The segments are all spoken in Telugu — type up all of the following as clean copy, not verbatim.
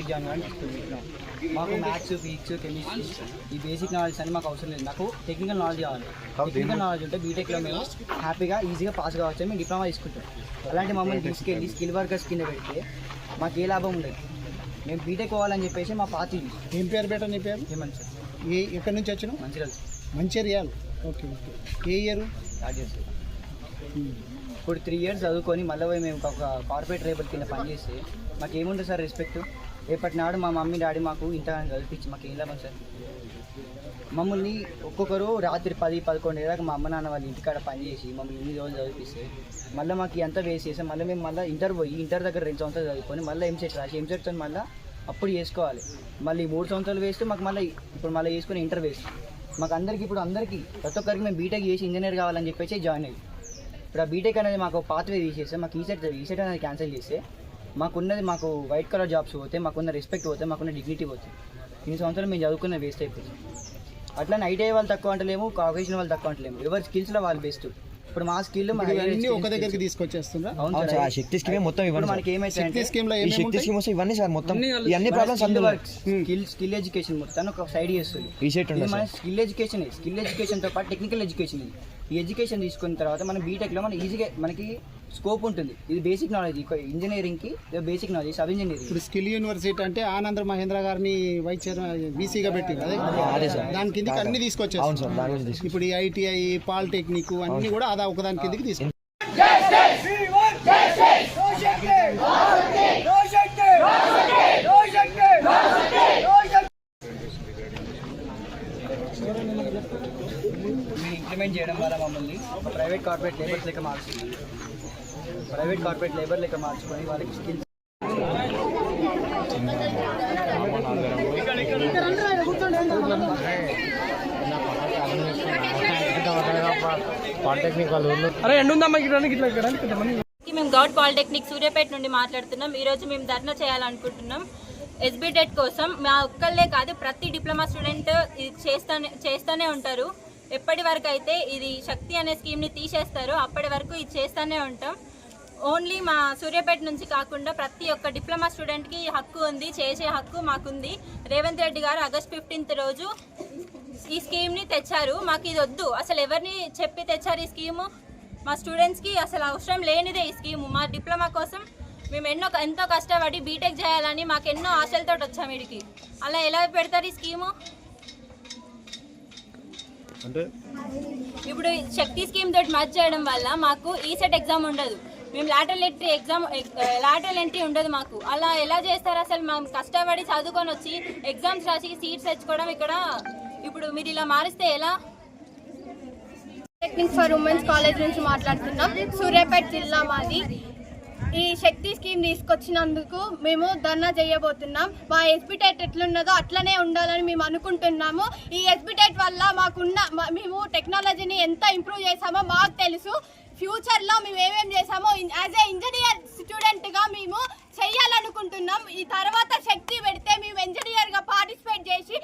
జాయిన్ కావాలని మాకు మ్యాథ్స్ ఫిజిక్స్ కెమిస్ట్రీ ఈ బేసిక్ నాలెడ్జ్ అని మాకు అవసరం లేదు. నాకు టెక్నికల్ నాలెడ్జ్ కావాలి. టెక్నికల్ నాలెడ్జ్ ఉంటే బీటెక్లో మేము హ్యాపీగా ఈజీగా పాస్ కావచ్చు అని మేము డిప్లొమా తీసుకుంటాం. అలాంటి మమ్మల్ని తీసుకెళ్ళి స్కిల్ వర్కర్స్ కింద పెడితే మాకు ఏ లాభం ఉండదు. మేము బీటెక్ పోవాలని చెప్పేసి మా పార్టీ. ఏం పేరు బేటా నీ పేరు? హేమంత్ సార్. ఎక్కడి నుంచి వచ్చినావు? మంచిర్యాల. మంచిర్యాల. Okay okay. ఏ ఇయర్? స్టార్ట్ చేస్తాం. ఇప్పుడు 3 years చదువుకొని మళ్ళీ మేము ఒక కార్పొరేట్ లేబర్ కింద పనిచేస్తే మాకు ఏముంటుంది సార్ రెస్పెక్ట్? రేపటి నాడు మా మమ్మీ డాడీ మాకు ఇంత చదివించి మాకు ఏం లాభం సార్? మమ్మల్ని ఒక్కొక్కరు రాత్రి 10-11 దాకా మా అమ్మ నాన్న వాళ్ళ ఇంటికాడ పనిచేసి మమ్మల్ని 8 రోజులు చదివిస్తే మళ్ళీ మాకు అంతా వేస్ట్ చేసాం. మళ్ళీ మేము మళ్ళీ ఇంటర్ దగ్గర 2 సంవత్సరాలు చదువుకొని మళ్ళీ ఎంసెట్ రాసి ఎంసెట్తో మళ్ళీ అప్పుడు చేసుకోవాలి. మళ్ళీ 3 సంవత్సరాలు వేస్ట్ మాకు. మళ్ళీ ఇప్పుడు మళ్ళీ చేసుకుని ఇంటర్ వేస్ట్ మాకు అందరికీ. ఇప్పుడు అందరికీ ప్రతి ఒక్కరికి మేము బీటెక్ చేసి ఇంజనీర్ కావాలని చెప్పేసి జాయిన్ అయ్యి ఇప్పుడు ఆ బీటెక్ అనేది మాకు పాత్వే తీసేస్తే మాకు ఈసెట్ అనేది క్యాన్సిల్ చేస్తే మాకున్నది మాకు వైట్ కలర్ జాబ్స్ పోతే, మాకున్న రెస్పెక్ట్ పోతే, మాకున్న డిగ్నిటీ పోతే. ఇన్ని సంవత్సరాలు మేము చదువుకున్న వేస్ట్ అయిపోయింది. అట్లా ఐటీఐ వాళ్ళు తక్కువ అంటలేము, కాకేషన్ వాళ్ళు తక్కువ అంటలేము. ఎవరి స్కిల్స్లో వాళ్ళు బెస్ట్. ఇప్పుడు మా స్కిల్ ఒక దగ్గరికి తీసుకొచ్చేస్తున్నా. శక్తి స్కీమ్ మొత్తం ఇవ్వండి. మనకి ఏమైతే ఇవన్నీ సార్ మొత్తం ఇవన్నీ ప్రాబ్లమ్స్ స్కిల్ ఎడ్యుకేషన్ మొత్తం ఒక సైడ్ చేస్తుంది. మన స్కిల్ ఎడ్యుకేషన్తో పాటు టెక్నికల్ ఎడ్యుకేషన్. ఈ ఎడ్యుకేషన్ తీసుకున్న తర్వాత మనం బీటెక్లో మనం ఈజీగా మనకి స్కోప్ ఉంటుంది. ఇది బేసిక్ నాలెడ్జ్. ఇంజనీరింగ్కి బేసిక్ నాలెడ్జ్, సబ్ ఇంజనీరింగ్. ఇప్పుడు స్కిల్ యూనివర్సిటీ అంటే ఆనంద్ మహేంద్ర గారిని వైస్ చైర్మన్ వీసీగా పెట్టి దాని కిందకి అన్ని తీసుకొచ్చారు. ఇప్పుడు ఈ ఐటీఐ పాలిటెక్నిక్ అన్ని కూడా అదా ఒకదాని కిందకి తీసుకొచ్చారు. ఇంప్లిమెంట్ చేయడం వల్ల మమ్మల్ని ప్రైవేట్ కార్పొరేట్ లేబర్ లెక్క మార్చుకొని వాళ్ళకి స్కిల్స్ మేము గౌడ్ పాలిటెక్నిక్ సూర్యాపేట నుండి మాట్లాడుతున్నాం. ఈరోజు మేము ధర్నా చేయాలనుకుంటున్నాం ఎస్బిటెట్ కోసం. మా ఒక్కళ్ళే కాదు, ప్రతి డిప్లొమా స్టూడెంట్ ఇది చేస్తూనే ఉంటారు. ఎప్పటి వరకు అయితే ఇది శక్తి అనే స్కీమ్ని తీసేస్తారో అప్పటి వరకు ఇది చేస్తూనే ఉంటాం. ఓన్లీ మా సూర్యాపేట నుంచి కాకుండా ప్రతి ఒక్క డిప్లొమా స్టూడెంట్కి హక్కు ఉంది, చేసే హక్కు మాకుంది. రేవంత్ రెడ్డి గారు August 15th రోజు ఈ స్కీమ్ని తెచ్చారు. మాకు ఇది వద్దు. అసలు ఎవరిని చెప్పి తెచ్చారు ఈ స్కీము? మా స్టూడెంట్స్కి అసలు అవసరం లేనిదే ఈ స్కీము. మా డిప్లొమా కోసం మేము ఎంతో కష్టపడి బీటెక్ చేయాలని మాకు ఎన్నో ఆశలతో వచ్చాము వీడికి. అలా ఎలా పెడతారు ఈ స్కీము? ఇప్పుడు శక్తి స్కీమ్ తోటి మర్జ్ చేయడం వల్ల మాకు ఈసెట్ ఎగ్జామ్ ఉండదు. మేము లాటరల్ ఎంట్రీ ఉండదు మాకు. అలా ఎలా చేస్తారు? అసలు మేము కష్టపడి చదువుకొని వచ్చి ఎగ్జామ్స్ రాసి సీట్స్ తెచ్చుకోవడం ఇక్కడ. ఇప్పుడు మీరు ఇలా మారిస్తే ఎలా? టెక్నిక్ ఫర్ ఉమెన్స్ కాలేజ్ నుంచి మాట్లాడుతున్నాం. సూర్యాపేట జిల్లా మాది. ఈ శక్తి స్కీమ్ తీసుకొచ్చినందుకు మేము ధర్నా చేయబోతున్నాం. మా ఎస్బిటెట్ ఎట్లున్నదో అట్లనే ఉండాలని మేము అనుకుంటున్నాము. ఈ ఎస్బిటెట్ వల్ల మేము టెక్నాలజీని ఎంత ఇంప్రూవ్ చేసామో మాకు తెలుసు. ఫ్యూచర్లో మేము ఏమేమి చేసామో యాజ్ ఏ ఇంజనీర్ స్టూడెంట్గా మేము చెయ్యాలనుకుంటున్నాం. ఈ తర్వాత శక్తి పెడితే మేము ఇంజనీర్గా పార్టిసిపేట్ చేసి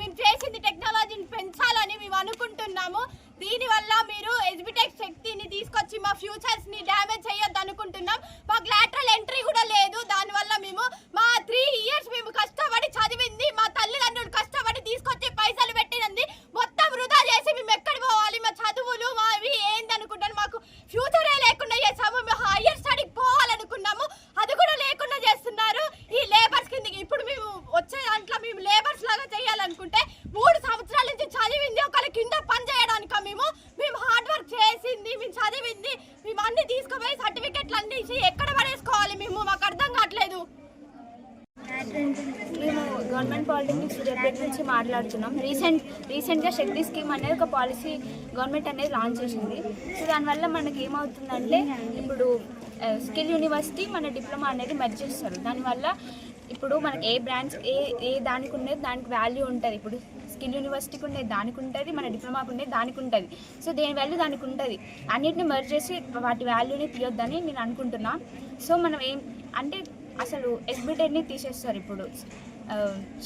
మేము చేసింది టెక్నాలజీని పెంచాలని మేము అనుకుంటున్నాము. దీనివల్ల మీరు ఎస్బిటెక్ శక్తిని తీసుకొచ్చి మా ఫ్యూచర్స్ని డ్యామేజ్ చేయొద్దు అనుకుంటున్నాం. మాకు లాటరల్ ఎంట్రీ కూడా లేదు. దానివల్ల మేము మా 3 years మేము కష్టపడి చదివింది, మా తల్లిదండ్రులు కష్టపడి తీసుకొచ్చి పైసలు పెట్టినంది మొత్తం వృధా చేసి మేము ఎక్కడ పోవాలి? మా చదువులు మావి ఏంది అనుకుంటాను. మాకు ఫ్యూచరే లేకుండా చేసాము. మేము హైయర్ స్టడీకి పోవాలనుకున్నాము, అది కూడా లేకుండా చేస్తున్నారు ఈ లేబర్స్ కిందకి. ఇప్పుడు మేము వచ్చే దాంట్లో మేము లేబర్స్ లాగా చేయాలనుకుంటే 3 సంవత్సరాల నుంచి చదివింది ఒకళ్ళ కింద పని చేయడానికి మేము హార్డ్ వర్క్ చేసింది, మేము చదివింది, మేము అన్ని తీసుకుపోయి సర్టిఫికెట్లు అందించి ఎక్కడ పడేసుకోవాలి? మాకు అర్థం కావట్లేదు. మేము గవర్నమెంట్ పాలిటెక్నిక్ సూర్యాపేట నుంచి మాట్లాడుతున్నాం. రీసెంట్గా శక్తి స్కీమ్ అనేది ఒక పాలసీ గవర్నమెంట్ అనేది లాంచ్ చేసింది. సో దానివల్ల మనకి ఏమవుతుందంటే ఇప్పుడు స్కిల్ యూనివర్సిటీ మన డిప్లొమా అనేది మెర్జ్ చేస్తారు. దానివల్ల ఇప్పుడు మనకి ఏ బ్రాంచ్ ఏ దానికి ఉండేది దానికి వాల్యూ ఉంటుంది. ఇప్పుడు స్కిల్ యూనివర్సిటీకి ఉండేది దానికి ఉంటుంది, మన డిప్లొమాకు ఉండేది దానికి ఉంటుంది. సో దేని వాల్యూ దానికి ఉంటుంది. అన్నిటిని మెర్జ్ చేసి వాటి వాల్యూని తీయొద్దని నేను అనుకుంటున్నా. సో మనం అసలు ఎస్బిటెట్ని తీసేస్తారు. ఇప్పుడు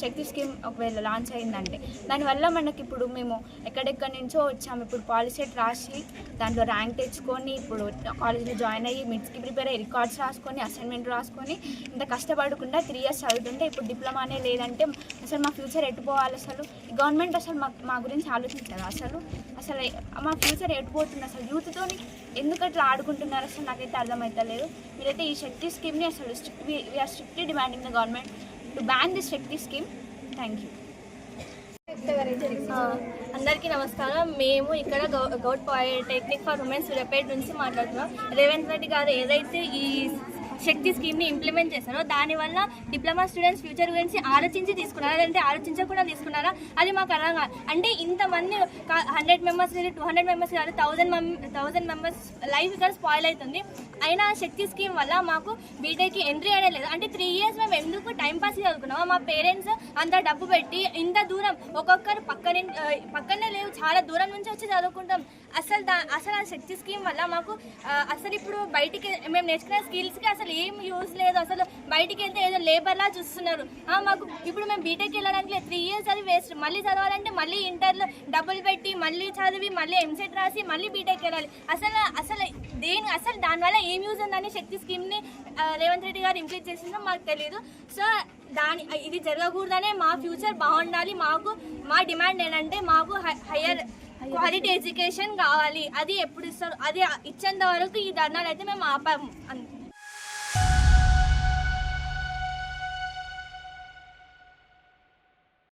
శక్తి స్కీమ్ ఒకవేళ లాంచ్ అయిందంటే దానివల్ల మనకి ఇప్పుడు మేము ఎక్కడెక్కడి నుంచో వచ్చాము. ఇప్పుడు పాలిసెట్ రాసి దాంట్లో ర్యాంక్ తెచ్చుకొని ఇప్పుడు కాలేజీలో జాయిన్ అయ్యి మిడ్స్కి ప్రిపేర్ అయ్యి రికార్డ్స్ రాసుకొని అసైన్మెంట్ రాసుకొని ఇంత కష్టపడకుండా 3 years చదువుతుంటే ఇప్పుడు డిప్లొమానే లేదంటే అసలు మా ఫ్యూచర్ ఎట్టుపోవాలి? అసలు గవర్నమెంట్ అసలు మా గురించి ఆలోచించారు? అసలు మా ఫ్యూచర్ ఎట్టుపోతుంది? అసలు యూత్తో ఎందుకు అట్లా ఆడుకుంటున్నారు? అసలు నాకైతే అర్థమవుతలేదు. మీరైతే ఈ శక్తి స్కీమ్ని అసలు we are strictly demanding the government to ban this Shakti scheme. Thank you. అందరికీ నమస్కారం. మేము ఇక్కడ govt polytechnic for women's Suryapet నుంచి మాట్లాడుతున్నాం. రేవంత్ రెడ్డి గారు ఏదైతే ఈ శక్తి స్కీమ్ని ఇంప్లిమెంట్ చేశారో దానివల్ల డిప్లొమా స్టూడెంట్స్ ఫ్యూచర్ గురించి ఆలోచించి తీసుకున్నారా లేదంటే ఆలోచించకుండా తీసుకున్నారా అది మాకు అర్థం కాదు. అంటే ఇంతమంది 100 members 200 members కాదు 1000 members లైఫ్ ఇక్కడ స్పాయిల్ అవుతుంది. అయినా శక్తి స్కీమ్ వల్ల మాకు బీటెక్కి ఎంట్రీ అనేది లేదు. అంటే 3 years మేము ఎందుకు టైంపాస్ చదువుకున్నామో మా పేరెంట్స్ అంత డబ్బు పెట్టి ఇంత దూరం ఒక్కొక్కరు పక్కనే లేవు చాలా దూరం నుంచి వచ్చి చదువుకుంటాం. అసలు ఆ శక్తి స్కీమ్ వల్ల మాకు అసలు ఇప్పుడు బయటికి మేము నేర్చుకునే స్కిల్స్కి అసలు ఏం యూజ్ లేదు. అసలు బయటికి వెళ్తే ఏదో లేబర్లా చూస్తున్నారు. మాకు ఇప్పుడు మేము బీటెక్ వెళ్ళడానికి 3 years అది వేస్ట్. మళ్ళీ చదవాలంటే మళ్ళీ ఇంటర్లో డబ్బులు పెట్టి మళ్ళీ చదివి మళ్ళీ ఎంసెట్ రాసి మళ్ళీ బీటెక్ వెళ్ళాలి. అసలు దానివల్ల ఏం యూజ్ ఉందని శక్తి స్కీమ్ని రేవంత్ రెడ్డి గారు ఇంప్లిమెంట్ చేసిందో మాకు తెలియదు. సో ఇది జరగకూడదనే మా ఫ్యూచర్ బాగుండాలి. మా డిమాండ్ ఏంటంటే మాకు హయ్యర్ క్వాలిటీ ఎడ్యుకేషన్ కావాలి. అది ఎప్పుడు ఇస్తారు? అది ఇచ్చేంత వరకు ఈ ధర్నాలు అయితే మేము ఆపాము.